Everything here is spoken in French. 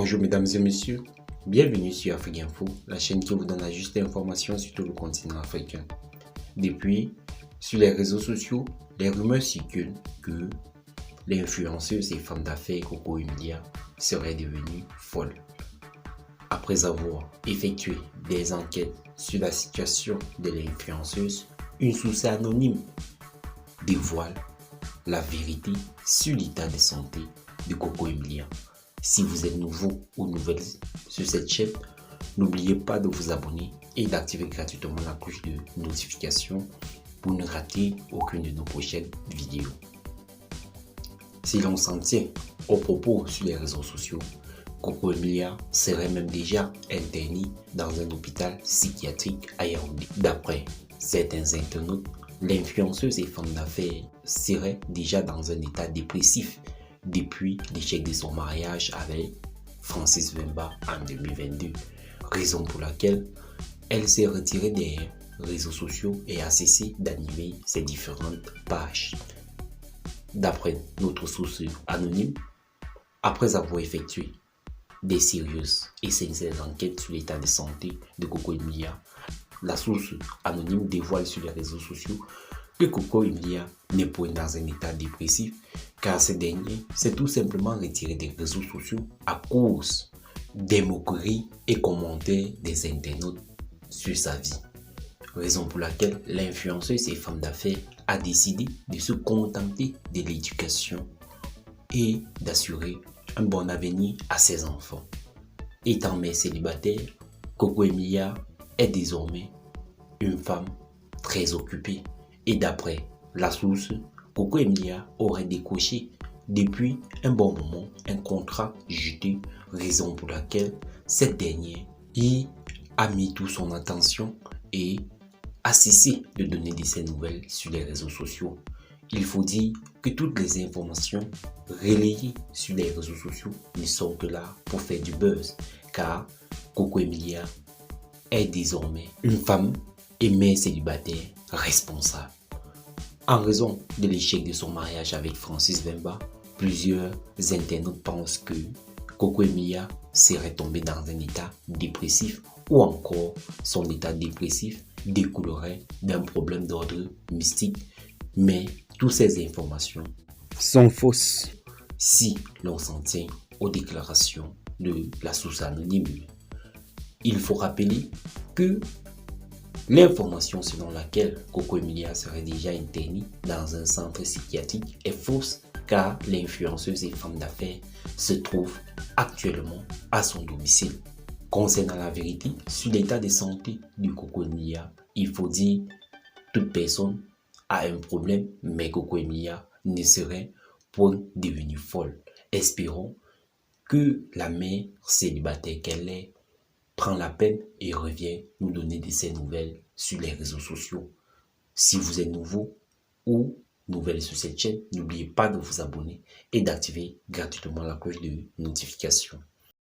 Bonjour mesdames et messieurs, bienvenue sur Afrique Info, la chaîne qui vous donne la juste information sur tout le continent africain. Depuis, sur les réseaux sociaux, les rumeurs circulent que l'influenceuse et femme d'affaires Coco Emilia serait devenue folle. Après avoir effectué des enquêtes sur la situation de l'influenceuse, une source anonyme dévoile la vérité sur l'état de santé de Coco Emilia. Si vous êtes nouveau ou nouvelle sur cette chaîne, n'oubliez pas de vous abonner et d'activer gratuitement la cloche de notification pour ne rater aucune de nos prochaines vidéos. Si l'on s'en tient aux propos sur les réseaux sociaux, Coco Emilia serait même déjà internée dans un hôpital psychiatrique à Yaoundé. D'après certains internautes, l'influenceuse et femme d'affaires serait déjà dans un état dépressif depuis l'échec de son mariage avec Francis Wemba en 2022, raison pour laquelle elle s'est retirée des réseaux sociaux et a cessé d'animer ses différentes pages. D'après notre source anonyme, après avoir effectué des sérieuses et sincères enquêtes sur l'état de santé de Coco Emilia, la source anonyme dévoile sur les réseaux sociaux que Coco Emilia n'est point dans un état dépressif, car ce dernier s'est tout simplement retiré des réseaux sociaux à cause des moqueries et commentaires des internautes sur sa vie. Raison pour laquelle l'influenceuse et femme d'affaires a décidé de se contenter de l'éducation et d'assurer un bon avenir à ses enfants. Étant mère célibataire, Coco Emilia est désormais une femme très occupée. Et d'après la source, Coco Emilia aurait décroché depuis un bon moment un contrat juteux, raison pour laquelle cette dernière y a mis toute son attention et a cessé de donner de ses nouvelles sur les réseaux sociaux. Il faut dire que toutes les informations relayées sur les réseaux sociaux ne sont que là pour faire du buzz, car Coco Emilia est désormais une femme et mère célibataire responsable. En raison de l'échec de son mariage avec Francis Wemba, plusieurs internautes pensent que Coco Emilia serait tombée dans un état dépressif ou encore son état dépressif découlerait d'un problème d'ordre mystique. Mais toutes ces informations sont fausses si l'on s'en tient aux déclarations de la source anonyme. Il faut rappeler que l'information selon laquelle Coco Emilia serait déjà internée dans un centre psychiatrique est fausse, car l'influenceuse et femme d'affaires se trouve actuellement à son domicile. Concernant la vérité sur l'état de santé de Coco Emilia, il faut dire que toute personne a un problème, mais Coco Emilia ne serait point devenue folle. Espérons que la mère célibataire qu'elle est prend la peine et revient nous donner de ses nouvelles sur les réseaux sociaux. Si vous êtes nouveau ou nouvelle sur cette chaîne, n'oubliez pas de vous abonner et d'activer gratuitement la cloche de notification.